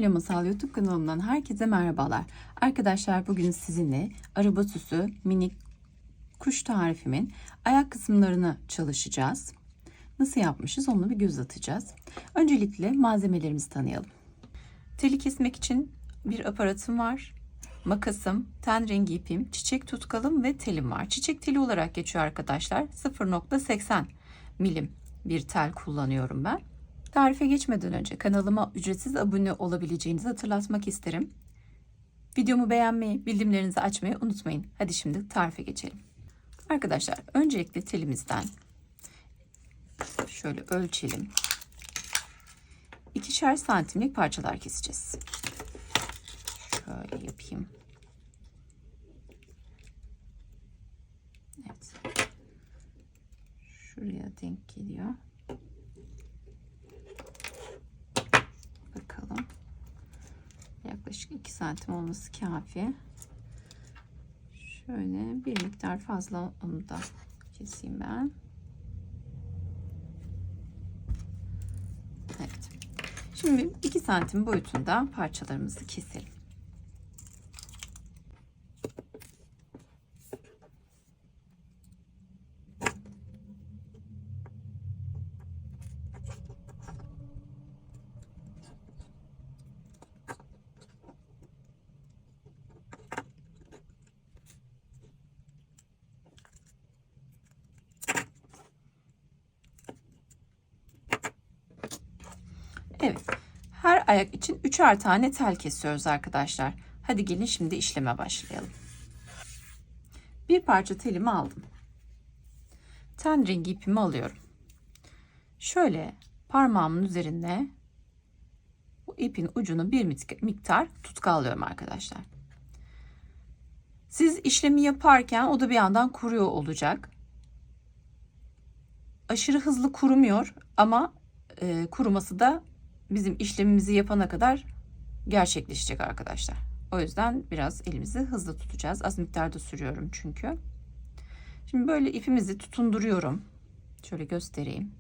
Atölye Masal YouTube kanalımdan herkese merhabalar. Arkadaşlar bugün sizinle araba süsü minik kuş tarifimin ayak kısımlarını çalışacağız. Nasıl yapmışız onu bir göz atacağız. Öncelikle malzemelerimizi tanıyalım. Teli kesmek için bir aparatım var. Makasım, ten rengi ipim, çiçek tutkalım ve telim var. Çiçek teli olarak geçiyor arkadaşlar. 0.80 milim bir tel kullanıyorum ben. Tarife geçmeden önce kanalıma ücretsiz abone olabileceğinizi hatırlatmak isterim. Videomu beğenmeyi, bildirimlerinizi açmayı unutmayın. Hadi şimdi tarife geçelim. Arkadaşlar öncelikle telimizden şöyle ölçelim. 2'şer santimlik parçalar keseceğiz. Şöyle yapayım. Evet. Şuraya denk geliyor. Bakalım. Yaklaşık 2 santim olması kafi. Şöyle bir miktar fazla onu da keseyim ben. Evet. Şimdi 2 santim boyutunda parçalarımızı keselim. Evet. Her ayak için 3'er tane tel kesiyoruz arkadaşlar. Hadi gelin şimdi işleme başlayalım. Bir parça telimi aldım. Ten rengi ipimi alıyorum. Şöyle parmağımın üzerine bu ipin ucunu bir miktar tutkallıyorum arkadaşlar. Siz işlemi yaparken o da bir yandan kuruyor olacak. Aşırı hızlı kurumuyor ama kuruması da bizim işlemimizi yapana kadar gerçekleşecek arkadaşlar. O yüzden biraz elimizi hızlı tutacağız. Az miktarda sürüyorum çünkü. Şimdi böyle ipimizi tutunduruyorum. Şöyle göstereyim.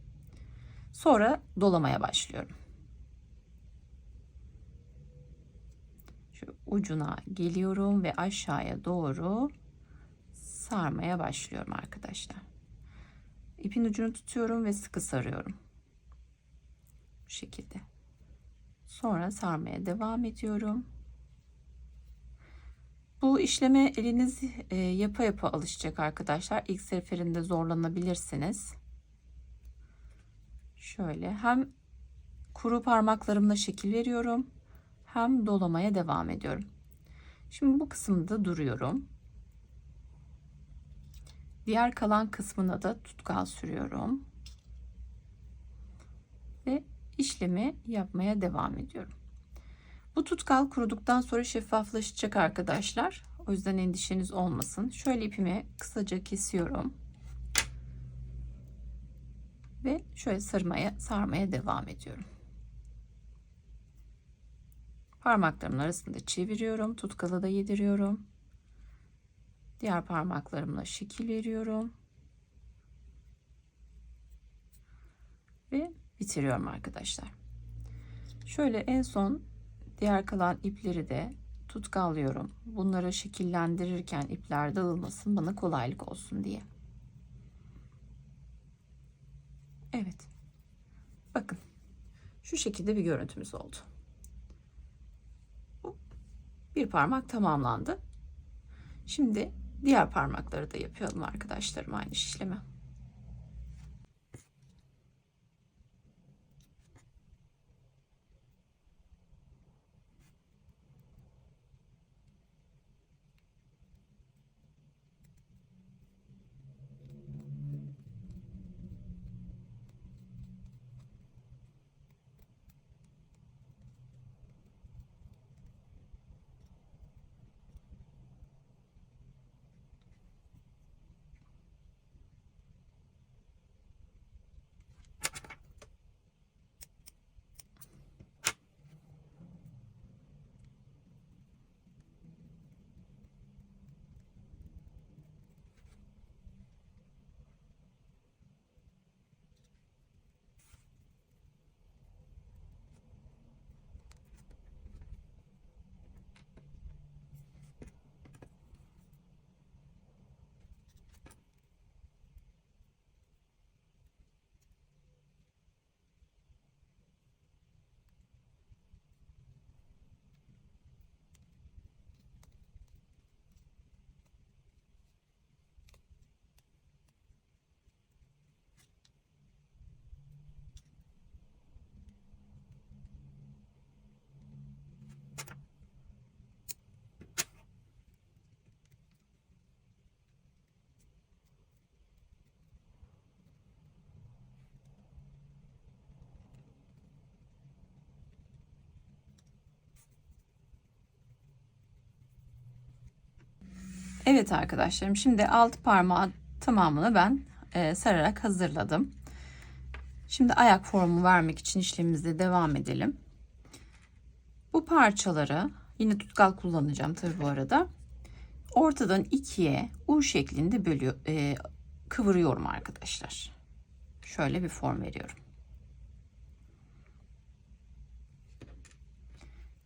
Sonra dolamaya başlıyorum. Şu ucuna geliyorum ve aşağıya doğru sarmaya başlıyorum arkadaşlar. İpin ucunu tutuyorum ve sıkı sarıyorum. Bu şekilde. Sonra sarmaya devam ediyorum. Bu işleme eliniz yapa yapa alışacak arkadaşlar. İlk seferinde zorlanabilirsiniz. Şöyle hem kuru parmaklarımla şekil veriyorum hem dolamaya devam ediyorum. Şimdi bu kısımda duruyorum. Diğer kalan kısmına da tutkal sürüyorum. Ve işlemi yapmaya devam ediyorum. Bu tutkal kuruduktan sonra şeffaflaşacak arkadaşlar. O yüzden endişeniz olmasın. Şöyle ipimi kısaca kesiyorum. Ve şöyle sarmaya devam ediyorum. Parmaklarımın arasında çeviriyorum. Tutkalı da yediriyorum. Diğer parmaklarımla şekil veriyorum. Ve bitiriyorum arkadaşlar. Şöyle en son diğer kalan ipleri de tutkallıyorum. Bunları şekillendirirken ipler dağılmasın, bana kolaylık olsun diye. Evet. Bakın. Şu şekilde bir görüntümüz oldu. Bir parmak tamamlandı. Şimdi diğer parmakları da yapalım arkadaşlarım aynı işlemi. Evet arkadaşlarım, şimdi alt parmağı tamamını ben sararak hazırladım. Şimdi ayak formu vermek için işlemimize devam edelim. Bu parçaları yine tutkal kullanacağım tabi bu arada. Ortadan ikiye U şeklinde kıvırıyorum arkadaşlar. Şöyle bir form veriyorum.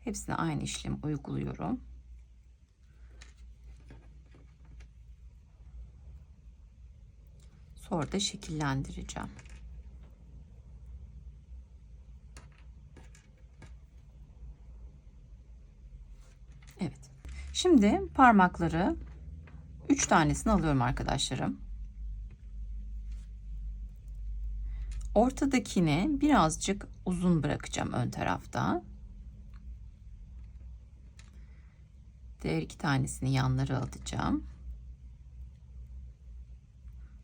Hepsine aynı işlemi uyguluyorum. Sonra da şekillendireceğim. Evet. Şimdi parmakları 3 tanesini alıyorum arkadaşlarım. Ortadakini birazcık uzun bırakacağım ön tarafta. Diğer 2 tanesini yanlara alacağım.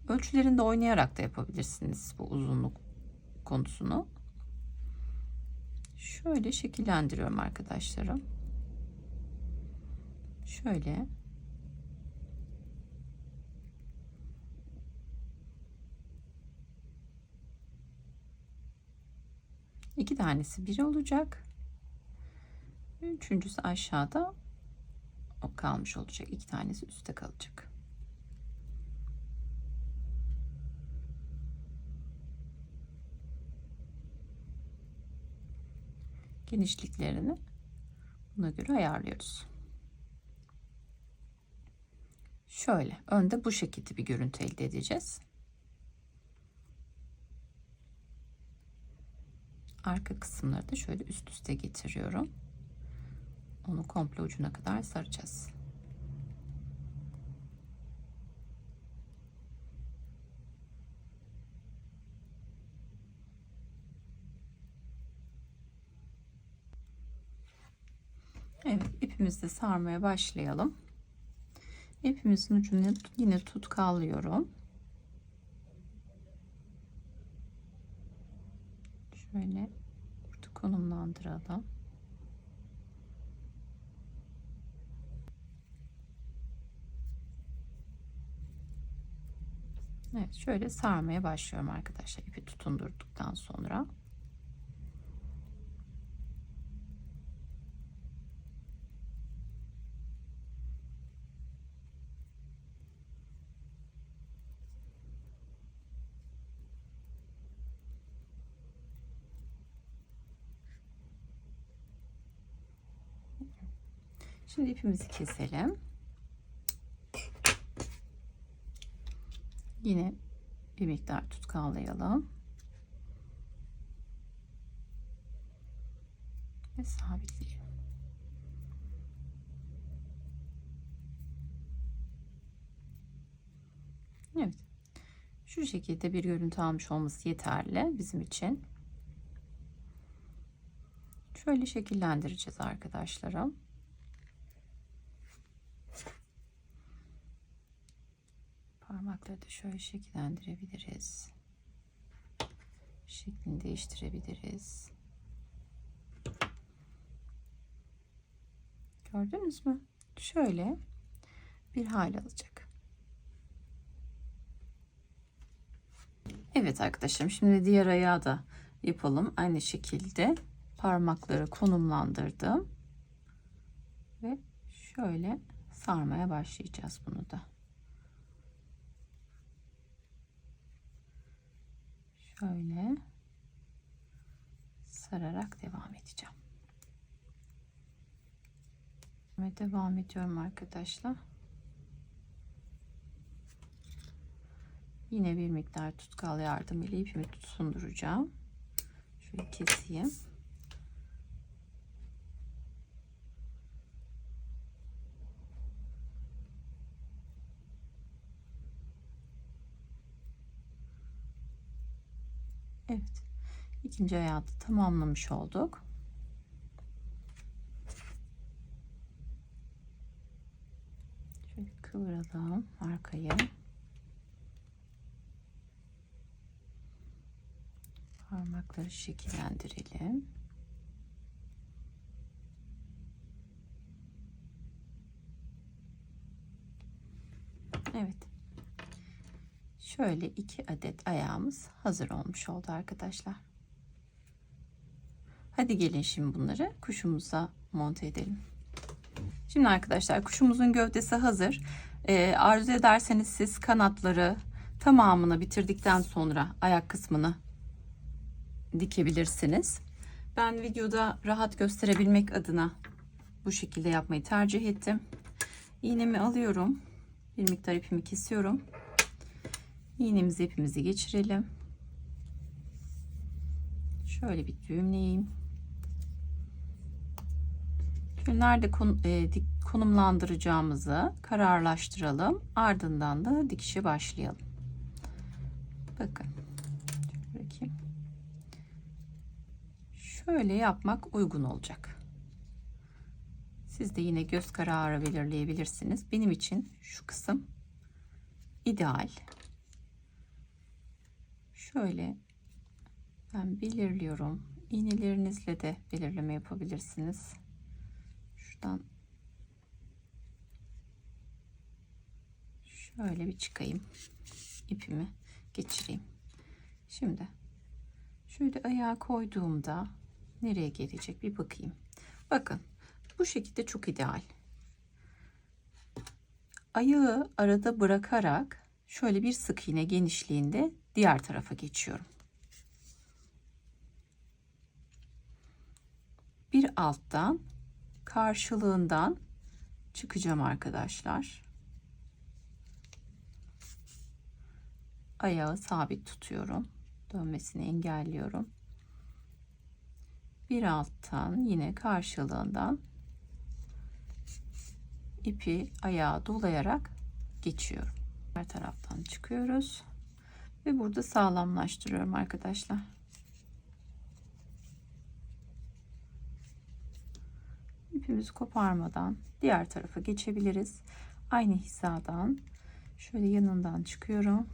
Ölçülerinde oynayarak da yapabilirsiniz bu uzunluk konusunu. Şöyle şekillendiriyorum arkadaşlarım. Şöyle. İki tanesi bir olacak. Üçüncüsü aşağıda o kalmış olacak. İki tanesi üstte kalacak. Genişliklerini buna göre ayarlıyoruz. Şöyle önde bu şekilde bir görüntü elde edeceğiz. Arka kısımları da şöyle üst üste getiriyorum. Onu komple ucuna kadar saracağız. Evet, ipimizi de sarmaya başlayalım. İpimizin ucunu yine tutkallıyorum. Şöyle burada konumlandıralım. Evet, şöyle sarmaya başlıyorum arkadaşlar. İpi tutundurduktan sonra. Şimdi ipimizi keselim. Yine bir miktar tutkallayalım. Ve sabitleyelim. Evet. Şu şekilde bir görüntü almış olması yeterli bizim için. Şöyle şekillendireceğiz arkadaşlarım. Parmakları da şöyle şekillendirebiliriz. Şeklini değiştirebiliriz. Gördünüz mü? Şöyle bir hal alacak. Evet arkadaşlarım, şimdi diğer ayağı da yapalım. Aynı şekilde parmakları konumlandırdım. Ve şöyle sarmaya başlayacağız bunu da. Şöyle sararak devam edeceğim. Ve devam ediyorum arkadaşlar. Yine bir miktar tutkal yardımıyla ipimi tutunduracağım. Şöyle keseyim. Evet. İkinci ayağı da tamamlamış olduk. Şöyle kıvıralım arkayı. Parmakları şekillendirelim. Evet. Şöyle 2 adet ayağımız hazır olmuş oldu arkadaşlar. Hadi gelin şimdi bunları kuşumuza monte edelim. Şimdi arkadaşlar kuşumuzun gövdesi hazır. Arzu ederseniz siz kanatları tamamını bitirdikten sonra ayak kısmını dikebilirsiniz. Ben videoda rahat gösterebilmek adına bu şekilde yapmayı tercih ettim. İğnemi alıyorum. Bir miktar ipimi kesiyorum. İğnemizi ipimizi geçirelim. Şöyle bir düğümleyeyim. Şöyle nerede konumlandıracağımızı kararlaştıralım. Ardından da dikişe başlayalım. Bakın. Şöyle yapmak uygun olacak. Siz de yine göz kararı belirleyebilirsiniz. Benim için şu kısım ideal. Şöyle ben belirliyorum. İğnelerinizle de belirleme yapabilirsiniz. Şuradan şöyle bir çıkayım. İpimi geçireyim. Şimdi şöyle ayağa koyduğumda nereye gelecek bir bakayım. Bakın bu şekilde çok ideal. Ayağı arada bırakarak şöyle bir sık iğne genişliğinde diğer tarafa geçiyorum. Bir alttan karşılığından çıkacağım arkadaşlar. Ayağı sabit tutuyorum. Dönmesini engelliyorum. Bir alttan yine karşılığından ipi ayağa dolayarak geçiyorum. Her taraftan çıkıyoruz ve burada sağlamlaştırıyorum arkadaşlar. İpimizi koparmadan diğer tarafa geçebiliriz. Aynı hizadan şöyle yanından çıkıyorum.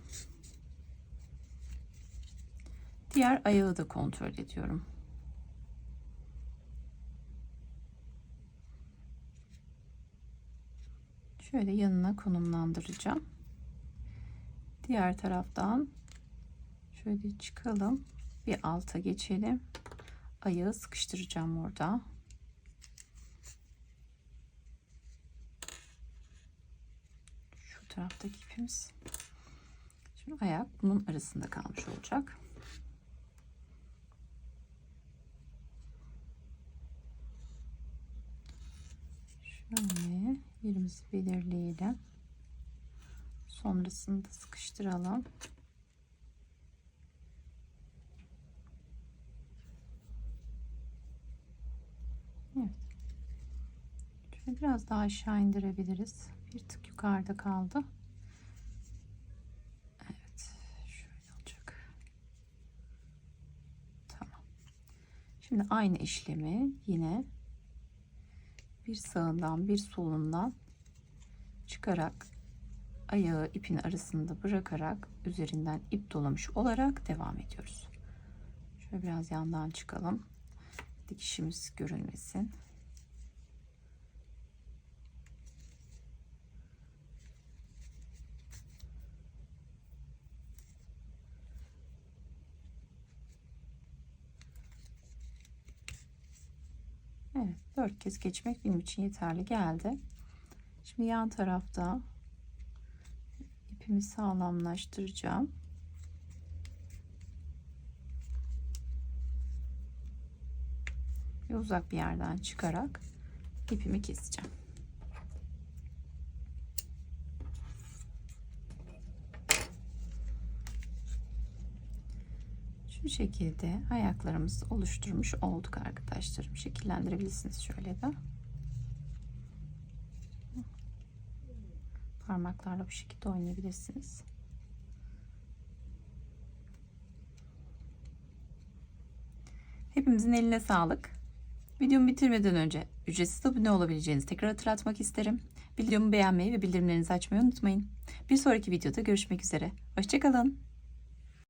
Diğer ayağı da kontrol ediyorum. Şöyle yanına konumlandıracağım. Diğer taraftan şöyle çıkalım. Bir alta geçelim. Ayağı sıkıştıracağım orada. Şu taraftaki ipimiz. Şimdi ayak bunun arasında kalmış olacak. Şöyle yerimizi belirleyelim. Sonrasında sıkıştıralım. Evet. Şöyle biraz daha aşağı indirebiliriz. Bir tık yukarıda kaldı. Evet. Şöyle olacak. Tamam. Şimdi aynı işlemi yine bir sağından bir solundan çıkarak ayağı ipin arasında bırakarak üzerinden ip dolamış olarak devam ediyoruz. Şöyle biraz yandan çıkalım. Dikişimiz görünmesin. Evet, 4 kez geçmek benim için yeterli geldi. Şimdi yan tarafta ipimi sağlamlaştıracağım. Ve uzak bir yerden çıkarak ipimi keseceğim. Şu şekilde ayaklarımızı oluşturmuş olduk arkadaşlarım. Şekillendirebilirsiniz şöyle de. Parmaklarla bu şekilde oynayabilirsiniz. Hepimizin eline sağlık. Videomu bitirmeden önce ücretsiz abone olabileceğinizi tekrar hatırlatmak isterim. Videomu beğenmeyi ve bildirimlerinizi açmayı unutmayın. Bir sonraki videoda görüşmek üzere. Hoşça kalın.